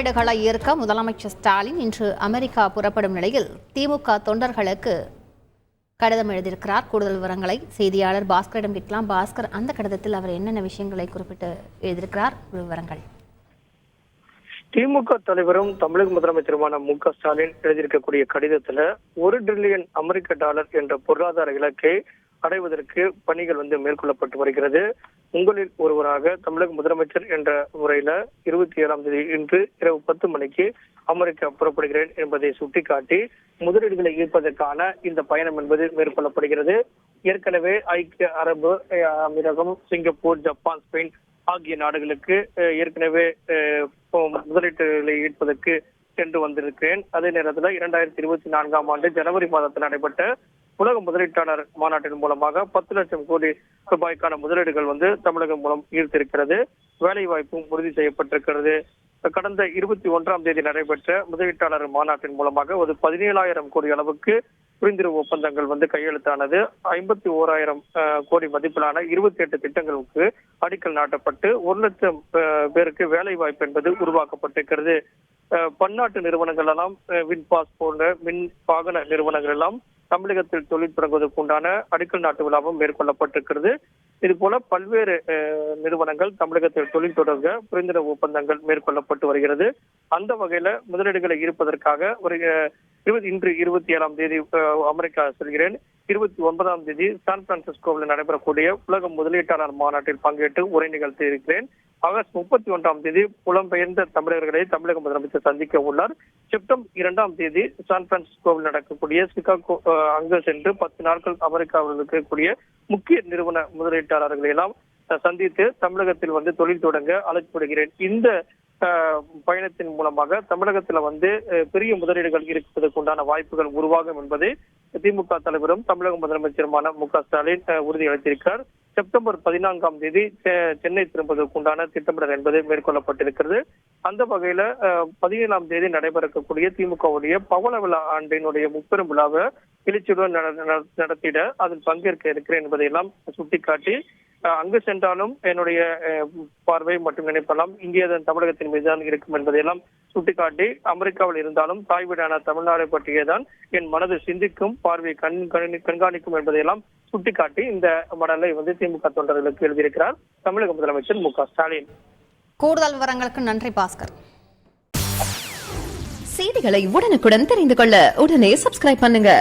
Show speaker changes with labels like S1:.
S1: முதலீடுகளை ஈர்க்க முதலமைச்சர் ஸ்டாலின் இன்று அமெரிக்கா புறப்படும் நிலையில் திமுக தொண்டர்களுக்கு கடிதம் எழுதியிருக்கிறார். கூடுதல் விவரங்களை செய்தியாளர் பாஸ்கரிடம் கேட்கலாம். பாஸ்கர், அந்த கடிதத்தில் அவர் என்னென்ன விஷயங்களை குறிப்பிட்டு எழுதியிருக்கிறார்? விவரங்கள்.
S2: திமுக தலைவரும் தமிழக முதலமைச்சருமான மு.க. ஸ்டாலின் எழுதியிருக்கக்கூடிய கடிதத்துல $1 டிரில்லியன் அமெரிக்க என்ற பொருளாதார இலக்கை அடைவதற்கு பணிகள் மேற்கொள்ளப்பட்டு வருகிறது. உங்களில் ஒருவராக தமிழக முதலமைச்சர் என்ற முறையில 27ஆம் தேதி இன்று இரவு 10 மணிக்கு அமெரிக்கா புறப்படுகிறேன் என்பதை சுட்டிக்காட்டி முதலீடுகளை ஈர்ப்பதற்கான இந்த பயணம் என்பது மேற்கொள்ளப்படுகிறது. ஏற்கனவே ஐக்கிய அரபு அமீரகம், சிங்கப்பூர், ஜப்பான், ஸ்பெயின் ஆகிய நாடுகளுக்கு ஏற்கனவே முதலீட்டுகளை ஈர்ப்பதற்கு சென்று வந்திருக்கிறேன். அதே நேரத்தில் 2024ஆம் ஆண்டு ஜனவரி மாதத்தில் நடைபெற்ற உலக முதலீட்டாளர் மாநாட்டின் மூலமாக 10 லட்சம் கோடி ரூபாய்க்கான முதலீடுகள் தமிழகம் மூலம் ஈர்த்திருக்கிறது. வேலை வாய்ப்பும் உறுதி செய்யப்பட்டிருக்கிறது. கடந்த 21ஆம் தேதி நடைபெற்ற முதலீட்டாளர் மாநாட்டின் மூலமாக ஒரு 17,000 கோடி அளவுக்கு புரிந்துணர்வு ஒப்பந்தங்கள் கையெழுத்தானது. 51,000 கோடி மதிப்பிலான 28 திட்டங்களுக்கு அடிக்கல் நாட்டப்பட்டு 1 லட்சம் பேருக்கு வேலை வாய்ப்பு என்பது உருவாக்கப்பட்டிருக்கிறது. பன்னாட்டு நிறுவனங்கள் எல்லாம் வின்பாஸ் போன்ற மின் வாகன நிறுவனங்கள் எல்லாம் தமிழகத்தில் தொழில் தொடங்குவதற்குண்டான அடிக்கல் நாட்டு விழாவும் மேற்கொள்ளப்பட்டிருக்கிறது. இது போல பல்வேறு நிறுவனங்கள் தமிழகத்தில் தொழில் தொடங்க புரிந்துணர்வு ஒப்பந்தங்கள் மேற்கொள்ளப்பட்டு வருகிறது. அந்த வகையில முதலீடுகளை ஈர்ப்பதற்காக இன்று 27ஆம் தேதி அமெரிக்கா செல்கிறேன். 29ஆம் தேதி சான் பிரான்சிஸ்கோவில் நடைபெறக்கூடிய உலக முதலீட்டாளர் மாநாட்டில் பங்கேற்று உரை நிகழ்த்த இருக்கிறேன். ஆகஸ்ட் 31ஆம் தேதி புலம்பெயர்ந்த தமிழர்களை தமிழக முதலமைச்சர் சந்திக்க உள்ளார். செப்டம்பர் 2ஆம் தேதி சான் பிரான்சிஸ்கோவில் நடக்கக்கூடிய சிகாகோ அங்கு சென்று 10 நாட்கள் அமெரிக்காவில் இருக்கக்கூடிய முக்கிய நிறுவன முதலீட்டாளர்களை எல்லாம் சந்தித்து தமிழகத்தில் தொழில் தொடங்க அழைக்கப்படுகிறேன். இந்த பயணத்தின் மூலமாக தமிழகத்துல பெரிய முதலீடுகள் இருப்பதற்குண்டான வாய்ப்புகள் உருவாகும் என்பதை திமுக தலைவரும் தமிழக முதலமைச்சருமான மு.க. ஸ்டாலின் உறுதியளித்திருக்கிறார். செப்டம்பர் 14ஆம் தேதி சென்னை திரும்புவதற்குண்டான திட்டமிடல் என்பது மேற்கொள்ளப்பட்டிருக்கிறது. அந்த வகையில 17ஆம் தேதி நடைபெறக்கூடிய திமுகவுடைய பவள விழா ஆண்டினுடைய முப்பெரும் விழாவை எழுச்சியுடன் நடத்திட அதில் பங்கேற்க இருக்கிறேன் என்பதையெல்லாம் சுட்டிக்காட்டி அங்கு சென்றாலும் என்னுடைய பார்வை மற்றும் நினைப்பெல்லாம் இங்கே தமிழகத்தின் மீதுதான் இருக்கும் என்பதையெல்லாம் சுட்டிக்காட்டி அமெரிக்காவில் இருந்தாலும் தாய் வீடான தமிழ்நாடு பற்றியேதான் என் மனது சிந்திக்கும், பார்வையை கண்காணிக்கும் என்பதையெல்லாம் சுட்டிக்காட்டி இந்த மடலை திமுக தொண்டர்களுக்கு எழுதியிருக்கிறார் தமிழக முதலமைச்சர் மு.க. ஸ்டாலின்.
S1: கூடுதல் விவரங்களுக்கு நன்றி பாஸ்கர்.
S3: செய்திகளை உடனுக்குடன் தெரிந்து கொள்ள உடனே சப்ஸ்கிரைப் பண்ணுங்க.